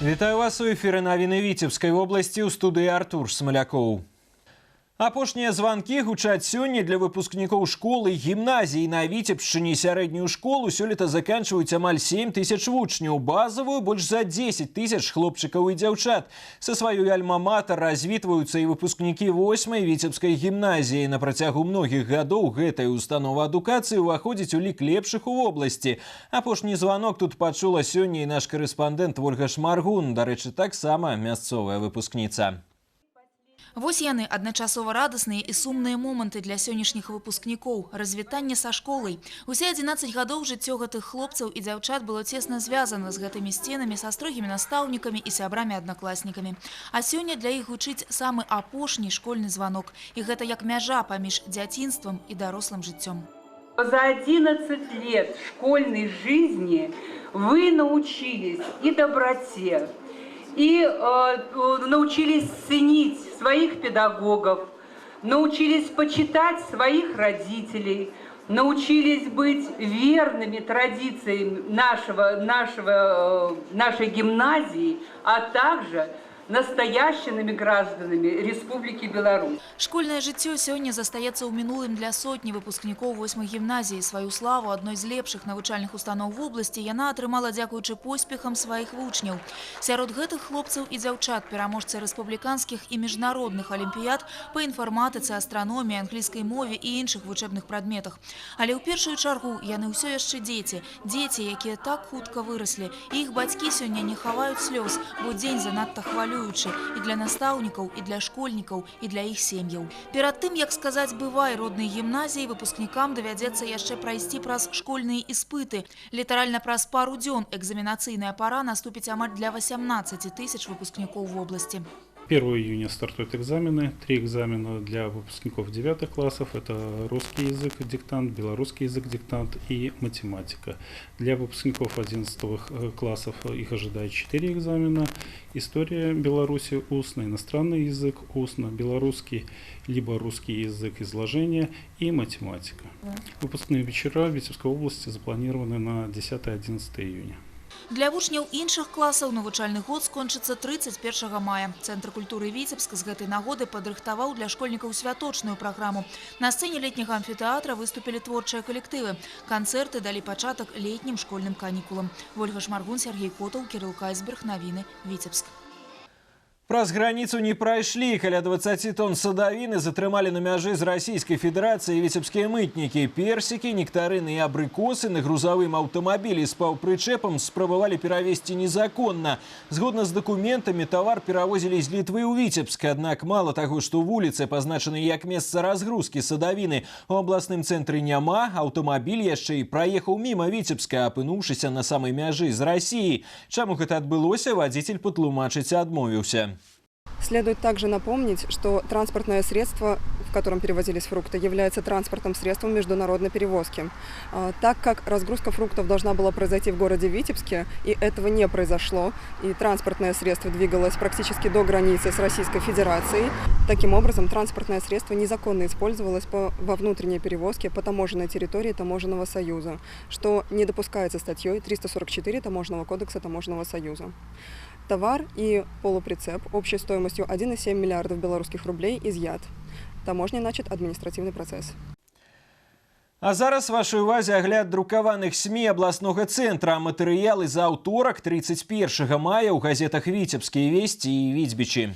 Вітаю вас у эфіры навіны Віцебскай вобласці, ў студыі Артур Смалякоў. Апошнія званкі гучаць сёння для выпускнікоў школы і гімназій. На Віцебшчыне сярэднюю школу сёлета заканчваюць амаль 7 тысяч вучняў, базавую больш за 10 тысяч хлопчыкаў і дзяўчат. Са сваёй альма-матэр развітваюцца і выпускнікі 8-й Віцебскай гімназіі. На працягу многіх гадоў гэтая установа адукацыі ўваходзіць у лік лепшых у вобласці. Апошні званок тут пачула сёння і наш карэспандэнт Ольга Шмаргун, дарэчы, таксама мясцовая выпускніца. Вось яны адначасова радасныя і сумныя моманты для сённяшніх выпускнікоў. Развітанне са школай. Усе 11 гадоў жыццё гэтых хлопцаў і дзяўчат было цесна звязана з гэтымі сценамі, са строгімі настаўнікамі і сябрамі-аднакласнікамі. А сёння для іх гучыць самы апошні школьны званок. І гэта як мяжа паміж дзяцінствам і дарослым жыццём. За 11 лет школьной жизни вы научились и доброте, и научились ценить своих педагогов, научились почитать своих родителей, научились быть верными традициям нашей гимназии, а также настоящими гражданами Республики Беларусь. Школьное жыццё сёння застаецца ў мінулым для сотні выпускнікоў 8-й гімназіі. Сваю славу адной з лепшых навучальных устаноў вобласці яна атрымала дзякуючы поспехам сваіх вучняў. Сярод гэтых хлопцаў і дзяўчат пераможцы рэспубліканскіх і міжнародных алімпіяд па інфарматыцы, астраноміі, англійскай мове і іншых вучэбных прадметах. Але ў першую чаргу яны ўсё яшчэ дзеці. Дзеці, якія так хутка выраслі. І іх бацькі сёння не хаваюць слёз, бо дзень занадта хвалюе і для настаўнікаў, і для школьнікаў, і для іх сем'яў. Перад тым, як сказаць «бывай» роднай гімназіі, выпускнікам давядзецца яшчэ прайсці праз школьныя іспыты. Літаральна праз пару дзён экзаменацыйная пара наступіць амаль для 18 тысяч выпускнікоў вобласці. 1 июня стартуют экзамены. 3 экзамена для выпускников 9 классов. Это русский язык диктант, белорусский язык диктант и математика. Для выпускников 11 классов их ожидает 4 экзамена. История Беларуси устно, иностранный язык устно, белорусский либо русский язык изложения и математика. Выпускные вечера в Витебской области запланированы на 10-11 июня. Для вучняў іншых класаў навучальны год скончыцца 31 мая. Цэнтр культуры Віцебска з гэтай нагоды падрыхтаваў для школьнікаў святочную праграму. На сцэне летняга амфітэатра выступілі творчыя калектывы. Канцэрты далі пачатак летнім школьным канікулам. Ольга Шмаргун, Сергей Котаў, Кирилл Кайсберг. Навіны Віцебск. Праз граніцу не прайшлі. Каля 20 тонн садавіны затрымалі на мяжы з Расійскай Федэрацыі віцебскія мытнікі. Персікі, нектарыны і абрыкосы на грузавым аўтамабілі з паўпрычэпам спрабавалі перавезці незаконна. Згодна з дакументамі тавар перавозілі з Літвы ў Віцебск. Аднак мала таго, што вуліцы пазначаны як месца разгрузкі садавіны. У абласным цэнтры няма, аўтамабіль яшчэ і праехаў міма Віцебска, апынуўшыся на самай мяжы з Расіяй. Чаму гэта адбылося, вадзіцель патлумачыць адмовіўся. Следует также напомнить, что транспортное средство, в котором перевозились фрукты, является транспортным средством международной перевозки. Так как разгрузка фруктов должна была произойти в городе Витебске, и этого не произошло, и транспортное средство двигалось практически до границы с Российской Федерацией, таким образом транспортное средство незаконно использовалось во внутренней перевозке по таможенной территории Таможенного союза, что не допускается статьей 344 Таможенного кодекса Таможенного союза. Товар и полуприцеп общей стоимостью 1,7 миллиардов белорусских рублей изъят. Таможня начат административный процесс. А зараз вашай увазе агляд друкаваных СМІ абласнога цэнтра. Матэрыялы за аўторак 31 мая ў газетах «Віцебскія весці» і «Віцбічы».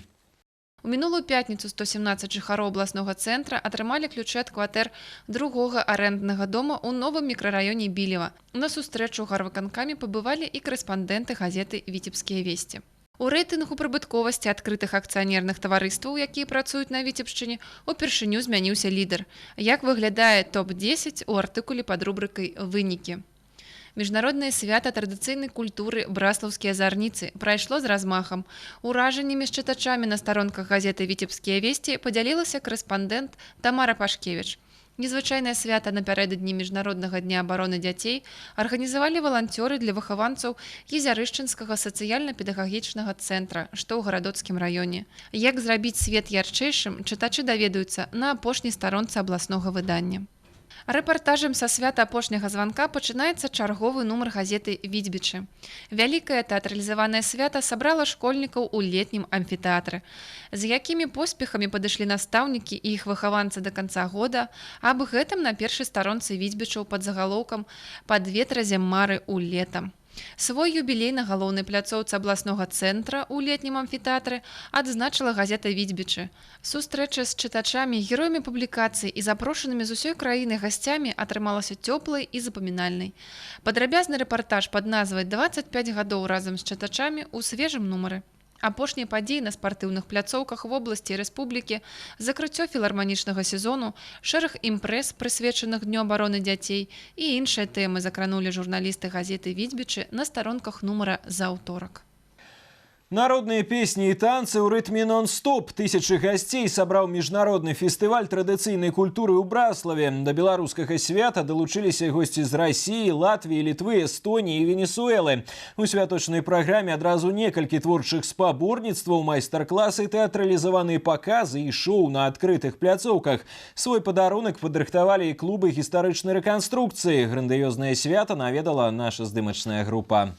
У мінулую пятніцу 117 жыхароў абласнога цэнтра атрымалі ключы ад кватэр другога арэнднага дома ў новым мікрараёне Білева. На сустрэчу ў гарвыканкамі пабывалі і корэспандэнты газеты «Віцебскія весці». У рэйтынгу прыбытковасці адкрытых акцыянерных таварыстваў, якія працуюць на Віцебшчыне, упершыню змяніўся лідар. Як выглядае топ-10 у артыкуле пад рубрыкай «Вынікі». Міжнароднае свята традыцыйнай культуры «Браслаўскія зарніцы» прайшло з размахам. Уражаннямі з чытачамі на старонках газеты «Віцебскія весці» падзялілася корэспандэнт Тамара Пашкевіч. Незвычайнае свята напярэдадні Міжнароднага дня абароны дзяцей арганізавалі валанцёры для выхаванцаў Езярышчынскага сацыяльна-педагагічнага цэнтра, што ў гарадоцкім раёне. Як зрабіць свет ярчэйшым, чытачы даведаюцца на апошняй старонцы абласнога выдання. Рэпартажам са свята апошняга званка пачынаецца чарговы нумар газеты «Віцебічы». Вялікае тэатралізаванае свята сабрала школьнікаў у летнім амфітэатры. З якімі поспехамі падышлі настаўнікі і іх выхаванцы да канца года, аб гэтым на першай старонцы «Віцебічаў» пад загалоўкам «Пад ветразем мары ў летам». Свой юбілей на галоўнай пляцоўцы абласнога цэнтра ў летнім амфітэатры адзначыла газета «Віцебічы». Сустрэча з чытачамі, героямі публікацый і запрошанымі з усёй краіны гасцямі атрымалася цёплай і запамінальнай. Падрабязны рэпартаж пад назвай «25 гадоў разам з чытачамі» у свежым нумары. Апошнія падзеі на спартыўных пляцоўках вобласці і рэспублікі, закрыццё філарманічнага сезону, шэраг імпрэз, прысвечаных Дню абароны дзяцей і іншыя тэмы закранулі журналісты газеты «Віцебічы» на старонках нумара за аўторак. Народные песни и танцы ў рытме нон-стоп. Тысячи гостей собрал международный фестиваль традиционной культуры ў Браславе. До беларускага свята долучились гости из России, Латвии, Литвы, Эстонии и Венесуэлы. У святочной программе адразу некалькі творчых спаборніцтваў, майстар-классы, тэатралізаваныя показы и шоу на открытых пляцоўках. Свой подарунок падрыхтавалі и клубы гістарычнай рэканструкцыі. Грандыёзнае свята наведала наша здымачная група.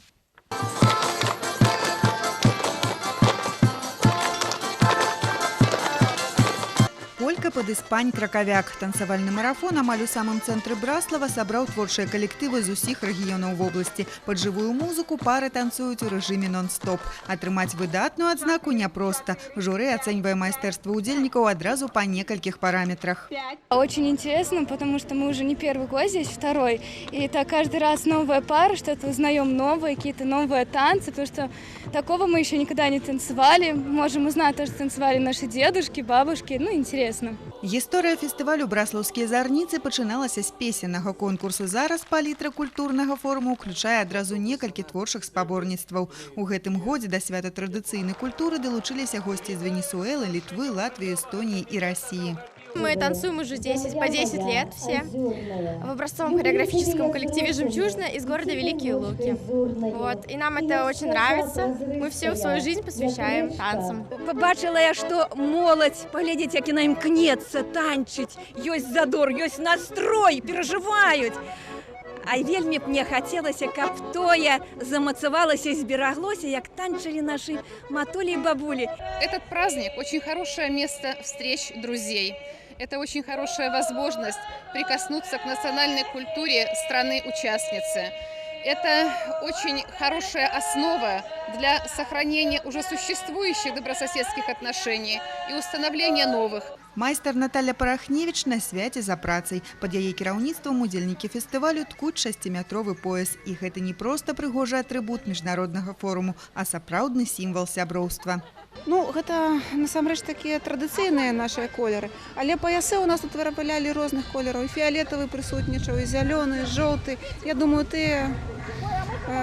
Под Іспань кракавяк. Танцавальны марафон амаль у самым цэнтры Браслава сабраў творчыя калектывы з усіх рэгіёнаў вобласці. Пад жывую музыку пары танцуюць у рэжыме нон-стоп. Атрымаць выдатную адзнаку няпроста. Журы ацэньвае майстэрства удзельнікаў адразу па некалькіх параметрах. Очень интересно, потому что мы уже не первый год здесь, второй. И это каждый раз новая пара, что-то узнаем новое, какие-то новые танцы, потому что такого мы еще никогда не танцевали. Можем узнать то, что танцевали наши дедушки, бабушки. Ну, интересно. Гісторыя фестывалю «Браслаўскія зарніцы» пачыналася з песеннага конкурсу. Зараз палітра культурнага форуму ўключае адразу некалькі творчых спаборніцтваў. У гэтым годзе да свята традыцыйнай культуры далучыліся госці з Венесуэлы, Литвы, Латвии, Эстонии и России. Мы танцуем уже по 10 лет все в образцовом хореографическом коллективе «Жемчужина» из города Великие Луки. Вот. И нам это очень нравится. Мы всю свою жизнь посвящаем танцам. Побачила я, что молодь, поглядите, як яна імкнецца танчыць. Ёсць задор, ёсць настрой, перажываюць. А вельмі б мне хацелася, каб тое замацавалася і збераглося, як танчылі нашы матулі і бабулі. Этот праздник очень хорошее место встреч друзей. Это очень хорошая возможность прикоснуться к национальной культуре страны-участницы. Это очень хорошая основа для сохранения уже существующих добрососедских отношений и установления новых. Майстар Наталья Парахневич на свяце за працай. Под яе кіраўніцтвам удзельнікі фестывалю ткуць 6-метровы пояс. І гэта не проста прыгожы атрыбут міжнароднага форуму, а сапраўдны сімвал сяброўства. Ну, гэта насамрэч такія традыцыйныя нашыя колеры. Але паясы у нас тут выраблялі розных колераў. І фіолетавы прысутнічаў, і зялёны, і жоўты. Я думаю, тыя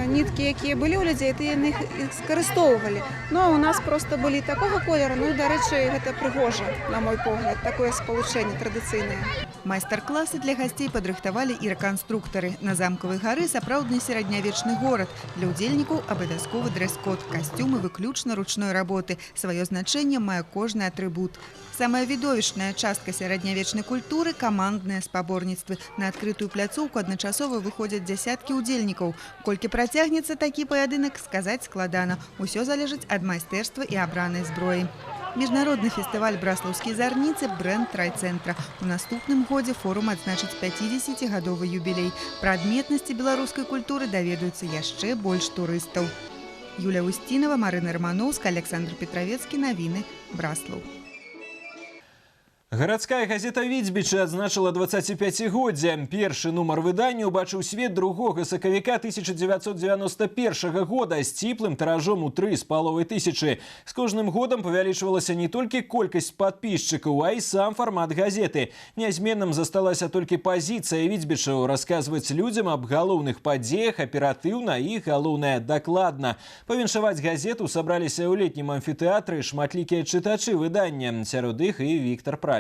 ніткі, якія былі ў людзей, тыя іх скарыстоўвалі. Ну, а у нас проста былі такога колера. Ну, дарэчы, гэта прыгожа, на мой погляд, такое спалучэнне традыцыйнае. Майстар-класы для гасцей падрыхтавалі і рэканструктары. На замкавай гары сапраўдны сярэднявечны горад. Для удзельнікаў абавязковы дрэс-код, касцюмы выключна ручной работы. Сваё значэнне мае кожны атрыбут. Самая відовішчная частка сярэднявечнай культуры – камандныя спаборніцтвы. На адкрытую пляцоўку адначасова выходзяць дзясяткі удзельнікаў. Колькі працягнецца такі паядынак, сказаць складана. Усё залежыць ад майстэрства і абранай зброі. Міжнародны фестываль «Браслаўскія зарніцы» – брэнд райцэнтра. У наступным годзе форум адзначыць 50-гадовы юбілей. Пра адметнасці беларускай культуры даведаюцца яшчэ больш турыстаў. Юлія Устінова, Марына Романовская, Александр Петровецкі. Навіны. Браслаў. Гарадская газета «Віцебічы» адзначыла 25-годдзе. Першы нумар выдання ўбачыў свет 2 сакавіка 1991 года з ціплым тыражом у 3500. З кожным годам павялічвалася не толькі колькасць падпісчыкаў, а і сам фармат газеты. Нязменным засталася толькі пазіцыя віцебічаў расказваць людзям аб галоўных падзеях аператыўна і, галоўнае, дакладна. Павіншаваць газету сабраліся ў летнім амфітэатры шматлікія чытачы выдання. Сярод іх і Віктор Праліч.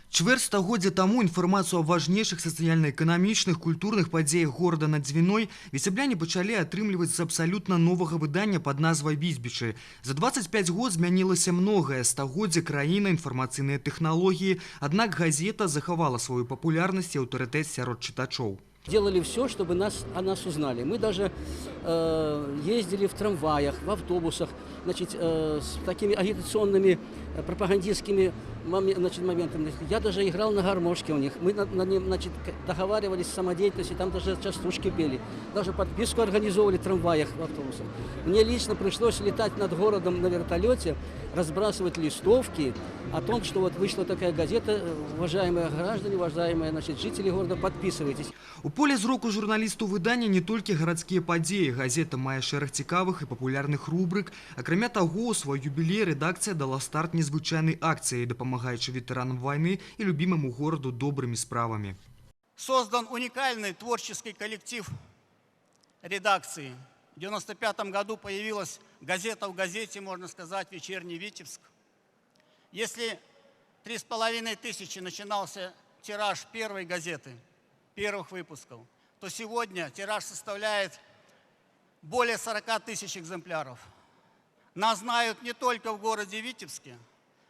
Чвэрць стагоддзя таму інфармацыю аб важнейшых сацыяльна-эканамічных, культурных падзеях горада над Двіной віцебляне пачалі атрымліваць з абсалютна новага выдання пад назвай «Візбічы». За 25 год змянілася многае. Стагоддзя, краіна, інфармацыйныя тэхналогіі. Аднак газета захавала сваю папулярнасць і аўтарытэт сярод чытачоў. Делали все, чтобы о нас узнали. Мы даже ездили в трамваях, в автобусах, значит, с такими агитационными, пропагандистскими моментами. Я даже играл на гармошке у них. Мы значит, договаривались с самодеятельностью, там даже частушки пели. Даже подписку организовывали в трамваях, в автобусах. Мне лично пришлось летать над городом на вертолете, разбрасывать листовки о том, что вот вышла такая газета, уважаемые граждане, уважаемые, значит, жители города, подписывайтесь. У поле зроку журналісту выдання не толькі гарадскія падзеі. Газета мае шэраг цікавых і папулярных рубрик. Акрамя таго, у свой юбілей рэдакцыя дала старт незвычайнай акцыі, дапамагаючы ветэранам войны и любимому городу добрыми справами. Создан уникальный творческий коллектив редакции. В 1995 году появилась газета в газете, можно сказать, «Вечерний Витебск». Если 3500 начинался тираж первой газеты, первых выпусков, то сегодня тираж составляет более 40 000 экземпляров. Нас знают не только в городе Витебске,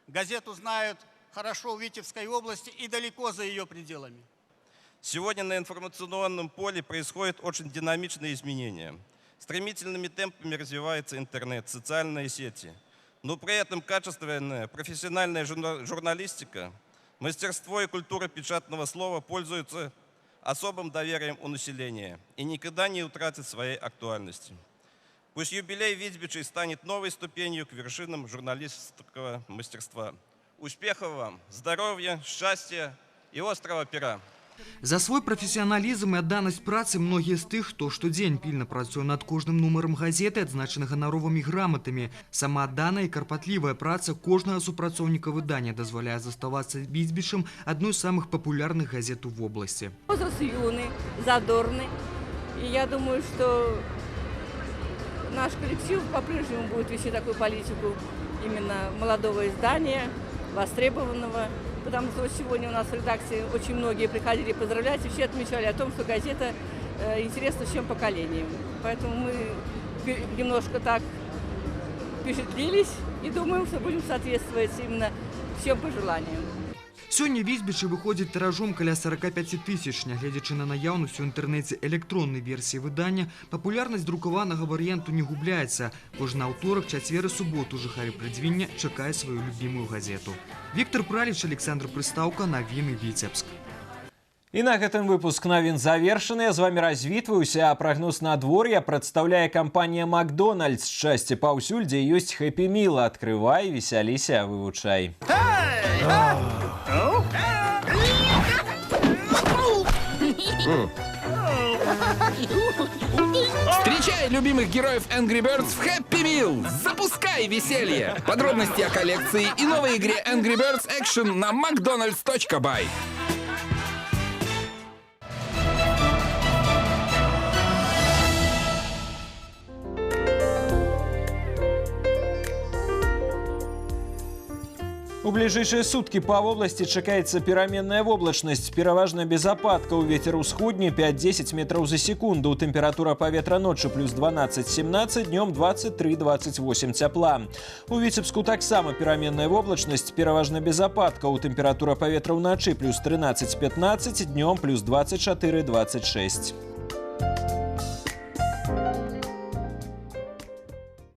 газету знают хорошо в Витебской области и далеко за ее пределами. Сегодня на информационном поле происходят очень динамичные изменения. Стремительными темпами развивается интернет, социальные сети. Но при этом качественная, профессиональная журналистика, мастерство и культура печатного слова пользуются особым доверием у населения и никогда не утратят своей актуальности. Пусть юбилей Визбичей станет новой ступенью к вершинам журналистского мастерства. Успехов вам, здоровья, счастья и острого пера. За свой професіяналізм і адданасць працы многія з тых, хто штодзень пільна працуе над кожным нумарам газеты, адзначаны ганаровымі граматамі. Самаадданая і карпатлівая праца кожнага супрацоўніка выдання дазваляе заставацца Візбічам адной з самых папулярных газет у вобласці. Возраст юный, задорный. И я думаю, что наш коллектив по-прежнему будет вести такую политику именно молодого издания, востребованного. Потому что сегодня у нас в редакции очень многие приходили поздравлять и все отмечали о том, что газета интересна всем поколениям. Поэтому мы немножко так впечатлились и думаем, что будем соответствовать именно всем пожеланиям. Сёння Візбічы выходзіць тиражом каля 45 000. Нягледзячы на наяўнасць у інтэрнэце электроннай версіі выдання, папулярнасць друкаванага варыянту не губляецца. Кожны аўторак, чацвер і суботу жыхары Прыдзвіння чакае сваю любімую газету. Віктор Праліч, Александр Прыстаўка, навіны Віцебск. И на этом выпуск новин завершены. С вами развітваюся, а прогноз надвор'я представляе компания «Макдональдс». Счастье паўсюль, дзе ёсць Хэппі Мил. Открывай, весяліся, вывучай. Встречай любимых героев Angry Birds в Happy Meal! Запускай веселье! Подробности о коллекции и новой игре Angry Birds Action на mcdonalds.by. У ближайшие сутки по области чакаецца пераменная воблачнасць, пераважна без ападкаў, ветер усходні 5-10 метров за секунду, температура паветра ночью плюс 12-17, днем 23-28 цяпла. У Віцебску таксама пераменная воблачнасць, пераважна без ападкаў, температура паветра ўначы плюс 13-15, днем плюс 24-26.